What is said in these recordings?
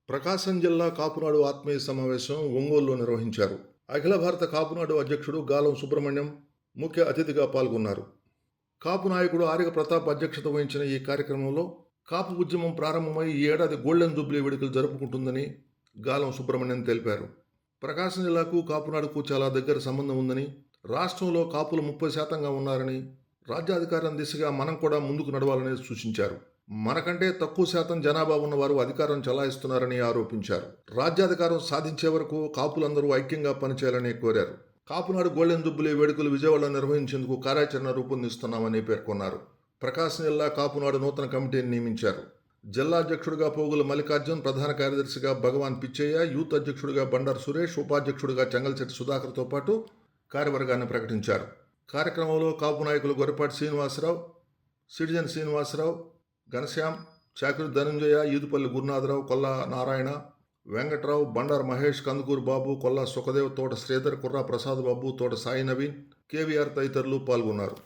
ప్రకాశం జిల్లా కాపునాడు ఆత్మీయ సమావేశం ఒంగోలులో నిర్వహించారు. అఖిల భారత కాపునాడు అధ్యక్షుడు గాలం సుబ్రహ్మణ్యం ముఖ్య అతిథిగా పాల్గొన్నారు. కాపు నాయకుడు ఆరిక ప్రతాప్ అధ్యక్షత వహించిన ఈ కార్యక్రమంలో కాపు ఉద్యమం ప్రారంభమై ఈ ఏడాది గోల్డెన్ జూబ్లీ వేడుకలు జరుపుకుంటుందని గాలం సుబ్రహ్మణ్యం తెలిపారు. ప్రకాశం జిల్లాకు కాపునాడుకు చాలా దగ్గర సంబంధం ఉందని, రాష్ట్రంలో కాపులు 30% ఉన్నారని, రాజ్యాధికారం దిశగా మనం కూడా ముందుకు నడవాలని సూచించారు. మనకంటే తక్కువ శాతం జనాభా ఉన్నవారు అధికారం చలాయిస్తున్నారని ఆరోపించారు. రాజ్యాధికారం సాధించే వరకు కాపులందరూ ఐక్యంగా పనిచేయాలని కోరారు. కాపునాడు గోల్డెన్ జూబ్లీ వేడుకలు విజయవాడలో నిర్వహించేందుకు కార్యాచరణ రూపొందిస్తున్నామని పేర్కొన్నారు. ప్రకాశం జిల్లా కాపునాడు నూతన కమిటీని నియమించారు. జిల్లా అధ్యక్షుడిగా పోగుల మల్లికార్జున్, ప్రధాన కార్యదర్శిగా భగవాన్ పిచ్చయ్య, యూత్ అధ్యక్షుడిగా బండారు సురేష్, ఉపాధ్యక్షుడిగా చెంగల్చెట్టి సుధాకర్తో పాటు కార్యవర్గాన్ని ప్రకటించారు. కార్యక్రమంలో కాపు నాయకులు గొర్రెపాటి శ్రీనివాసరావు, సిటిజన్ శ్రీనివాసరావు, ఘనశ్యామ్, చాకిరి ధనంజయ, ఈదుపల్లి గురునాథరావు, కొల్లా నారాయణ, వెంకట్రావు, బండారు మహేష్, కందుకూరు బాబు, కొల్లా సుఖదేవ్, తోట శ్రీధర్, కుర్రా ప్రసాద్ బాబు, తోట సాయి నవీన్, కేవీఆర్ తదితరులు పాల్గొన్నారు.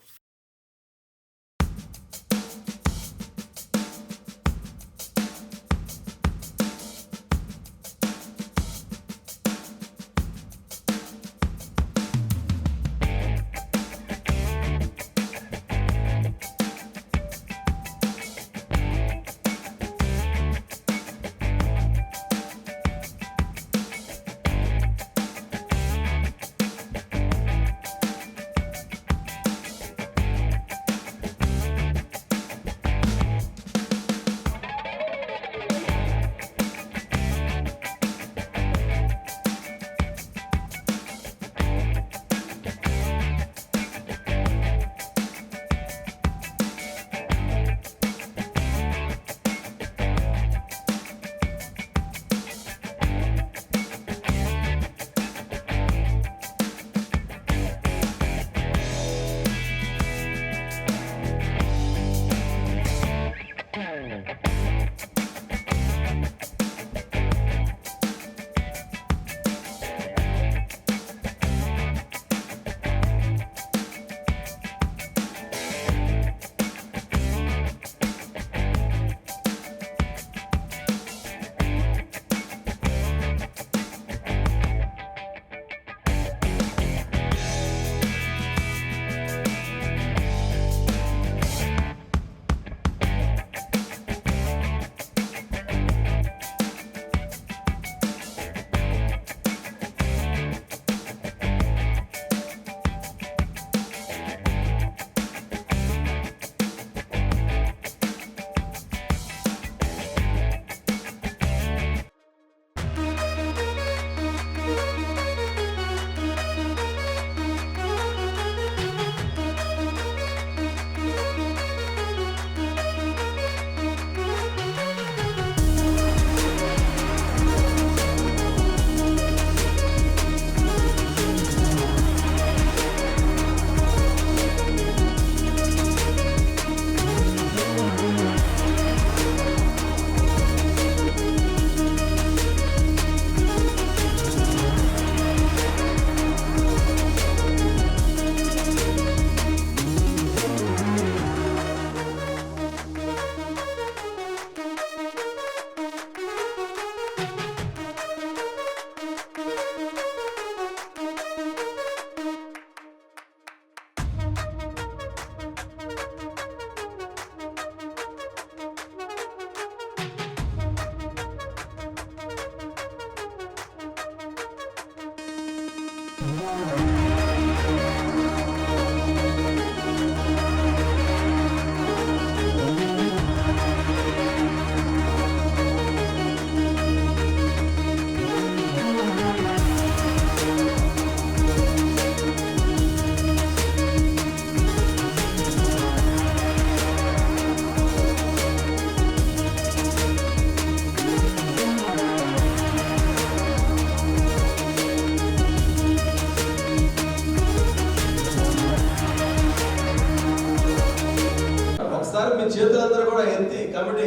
మీ చేతులందరూ కూడా ఎత్తి కమిటీ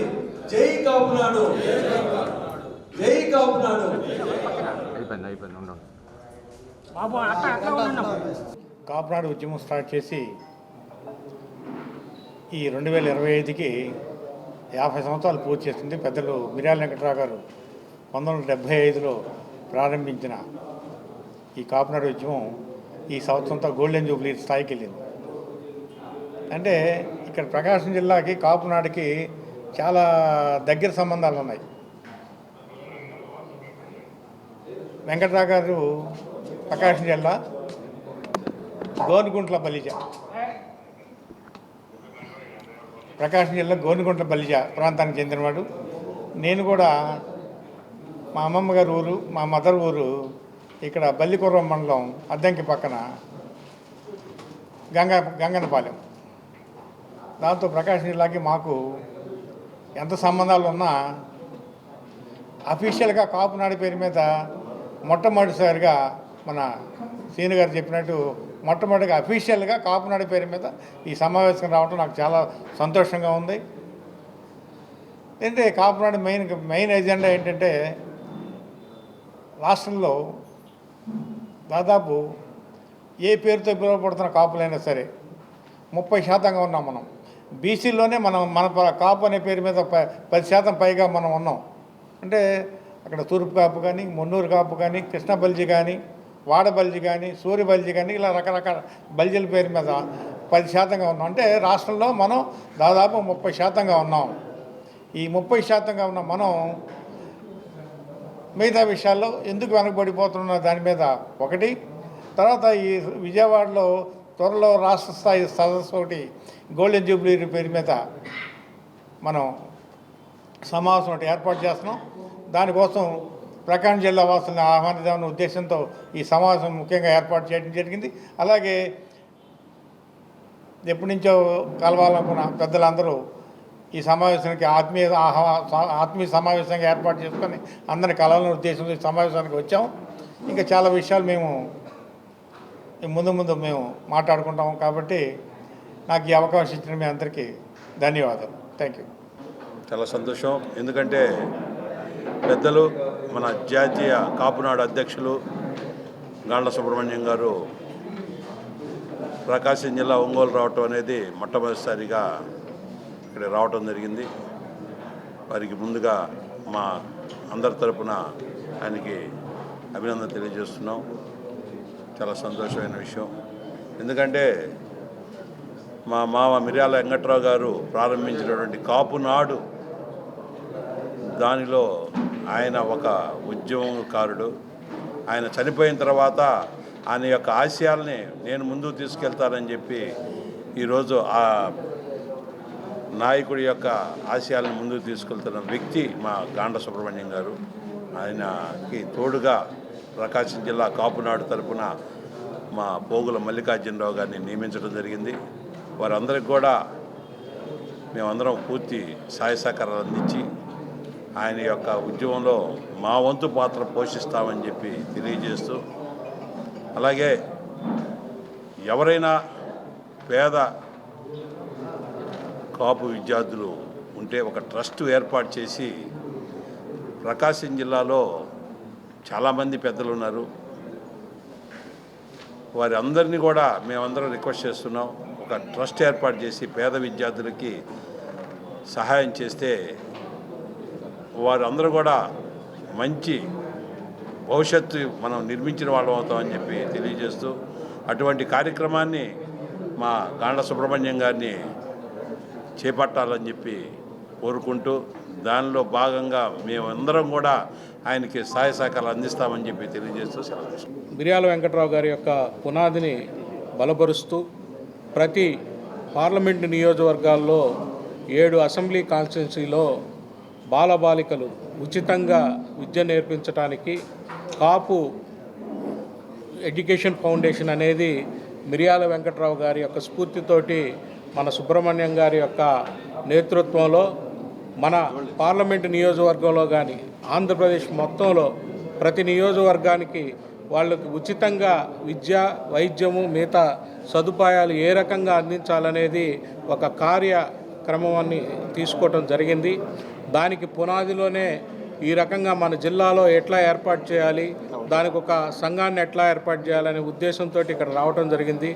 జై కాపునాడు, జై కాపునాడు. కాపునాడు ఉద్యమం స్టార్ట్ చేసి ఈ 2025కి 50 సంవత్సరాలు పూర్తి చేస్తుంది. పెద్దలు మిర్యాల వెంకట్రావు గారు 1975లో ప్రారంభించిన ఈ కాపునాడు ఉద్యమం ఈ సంవత్సరంతో గోల్డెన్ జూబ్లీ స్థాయికి వెళ్ళింది. అంటే ఇక్కడ ప్రకాశం జిల్లాకి కాపునాడుకి చాలా దగ్గర సంబంధాలు ఉన్నాయి. వెంకట్రావు గారు ప్రకాశం జిల్లా గోనుగుంట్ల బలిజ, ప్రకాశం జిల్లా గోనుగుంట్ల బలిజ ప్రాంతానికి చెందినవాడు. నేను కూడా మా అమ్మమ్మ గారి ఊరు, మా మదర్ ఊరు ఇక్కడ బల్లికుర్రం మండలం అద్దంకి పక్కన గంగనపాలెం. దాంతో ప్రకాశం జిల్లాకి మాకు ఎంత సంబంధాలు ఉన్నా అఫీషియల్గా కాపునాడు పేరు మీద మొట్టమొదటిసారిగా మన సీని గారు చెప్పినట్టు మొట్టమొదటిగా అఫీషియల్గా కాపునాడు పేరు మీద ఈ సమావేశం రావడం నాకు చాలా సంతోషంగా ఉంది. ఏంటంటే కాపునాడు మెయిన్ ఎజెండా ఏంటంటే రాష్ట్రంలో దాదాపు ఏ పేరుతో పిలువబడుతున్న కాపులైనా సరే 30% ఉన్నాం మనం. బీసీలోనే మన కాపు అనే పేరు మీద 10% పైగా మనం ఉన్నాం. అంటే అక్కడ తూర్పు కాపు కానీ, మున్నూరు కాపు కానీ, కృష్ణ బల్జీ కానీ, వాడ బల్జీ కానీ, సూర్య బల్జీ కానీ, ఇలా రకరకాల బల్జీల పేరు మీద 10% ఉన్నాం. అంటే రాష్ట్రంలో మనం దాదాపు 30% ఉన్నాం. ఈ 30% ఉన్న మనం మిగతా విషయాల్లో ఎందుకు వెనకబడిపోతున్న దాని మీద ఒకటి. తర్వాత ఈ విజయవాడలో త్వరలో రాష్ట్ర స్థాయి సదస్సు ఒకటి గోల్డెన్ జూబ్లీ పేరు మీద మనం సమావేశం ఒకటి ఏర్పాటు చేస్తున్నాం. దానికోసం ప్రకాశం జిల్లా వాసులను ఆహ్వానిద్దామనే ఉద్దేశంతో ఈ సమావేశం ముఖ్యంగా ఏర్పాటు చేయడం జరిగింది. అలాగే ఎప్పటి నుంచో కలవాలనుకున్న పెద్దలందరూ ఈ సమావేశానికి ఆత్మీయ సమావేశంగా ఏర్పాటు చేసుకొని అందరిని కలవాలనే ఉద్దేశంతో ఈ సమావేశానికి వచ్చాము. ఇంకా చాలా విషయాలు మేము ముందు మేము మాట్లాడుకుంటాము. కాబట్టి నాకు ఈ అవకాశం ఇచ్చిన మీ అందరికీ ధన్యవాదాలు. Thank you. చాలా సంతోషం. ఎందుకంటే పెద్దలు మన జాతీయ కాపునాడు అధ్యక్షులు గాండ్ల సుబ్రహ్మణ్యం గారు ప్రకాశం జిల్లా ఒంగోలు రావటం అనేది మొట్టమొదటిసారిగా ఇక్కడ రావటం జరిగింది. వారికి ముందుగా మా అందరి తరపున ఆయనకి అభినందన తెలియజేస్తున్నాం. చాలా సంతోషమైన విషయం. ఎందుకంటే మా మామ మిర్యాల వెంకట్రావు గారు ప్రారంభించినటువంటి కాపునాడు దానిలో ఆయన ఒక ఉద్యమకారుడు. ఆయన చనిపోయిన తర్వాత ఆయన యొక్క ఆశయాల్ని నేను ముందుకు తీసుకెళ్తానని చెప్పి ఈరోజు ఆ నాయకుడి యొక్క ఆశయాలను ముందుకు తీసుకెళ్తున్న వ్యక్తి మా గాండ్ల సుబ్రహ్మణ్యం గారు. ఆయనకి తోడుగా ప్రకాశం జిల్లా కాపునాడు తరపున మా పోగుల మల్లికార్జునరావు గారిని నియమించడం జరిగింది. వారందరికి కూడా మేమందరం పూర్తి సహాయ సహకారాలు అందించి ఆయన యొక్క ఉద్యమంలో మా వంతు పాత్ర పోషిస్తామని చెప్పి తెలియజేస్తూ, అలాగే ఎవరైనా పేద కాపు విద్యార్థులు ఉంటే ఒక ట్రస్ట్ ఏర్పాటు చేసి ప్రకాశం జిల్లాలో చాలామంది పెద్దలు ఉన్నారు. వారి అందరినీ కూడా మేమందరం రిక్వెస్ట్ చేస్తున్నాం, ఒక ట్రస్ట్ ఏర్పాటు చేసి పేద విద్యార్థులకి సహాయం చేస్తే వారందరూ కూడా మంచి భవిష్యత్తు మనం నిర్మించిన వాళ్ళం అవుతామని చెప్పి తెలియజేస్తూ, అటువంటి కార్యక్రమాన్ని మా గాండ్ల సుబ్రహ్మణ్యం గారిని చేపట్టాలని చెప్పి కోరుకుంటూ, దానిలో భాగంగా మేమందరం కూడా ఆయనకి సహాయ సహకారాలు అందిస్తామని చెప్పి తెలియజేస్తూ సెలవు. మిర్యాల వెంకట్రావు గారి యొక్క పునాదిని బలపరుస్తూ ప్రతి పార్లమెంటు నియోజకవర్గాల్లో 7 అసెంబ్లీ కాన్స్టిట్యున్సీలో బాలబాలికలు ఉచితంగా విద్య నేర్పించడానికి కాపు ఎడ్యుకేషన్ ఫౌండేషన్ అనేది మిర్యాల వెంకట్రావు గారి యొక్క స్ఫూర్తితోటి మన సుబ్రహ్మణ్యం గారి యొక్క నేతృత్వంలో మన పార్లమెంటు నియోజకవర్గంలో కానీ ఆంధ్రప్రదేశ్ మొత్తంలో ప్రతి నియోజకవర్గానికి వాళ్ళకి ఉచితంగా విద్య, వైద్యము, మిగతా సదుపాయాలు ఏ రకంగా అందించాలనేది ఒక కార్యక్రమాన్ని తీసుకోవటం జరిగింది. దానికి పునాదిలోనే ఈ రకంగా మన జిల్లాలో ఎట్లా ఏర్పాటు చేయాలి, దానికి ఒక సంఘాన్ని ఎట్లా ఏర్పాటు చేయాలనే ఉద్దేశంతో ఇక్కడ రావటం జరిగింది.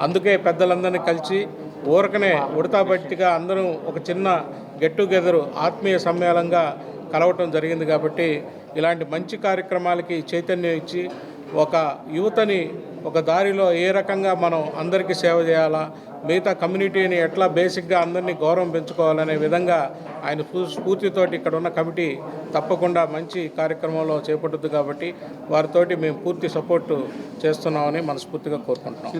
అందుకే పెద్దలందరినీ కలిసి ఊరకనే ఉడతాబట్టిగా అందరం ఒక చిన్న గెట్ టుగెదర్ ఆత్మీయ సమ్మేళనంగా కలవటం జరిగింది. కాబట్టి ఇలాంటి మంచి కార్యక్రమాలకి చైతన్యం ఇచ్చి ఒక యువతని ఒక దారిలో ఏ రకంగా మనం అందరికీ సేవ చేయాలా, మిగతా కమ్యూనిటీని ఎట్లా బేసిక్గా అందరినీ గౌరవం పెంచుకోవాలనే విధంగా ఆయన స్ఫూర్తితోటి ఇక్కడ ఉన్న కమిటీ తప్పకుండా మంచి కార్యక్రమంలో చేపట్టుద్ది కాబట్టి వారితోటి మేము పూర్తి సపోర్టు చేస్తున్నామని మనస్ఫూర్తిగా కోరుకుంటున్నాం.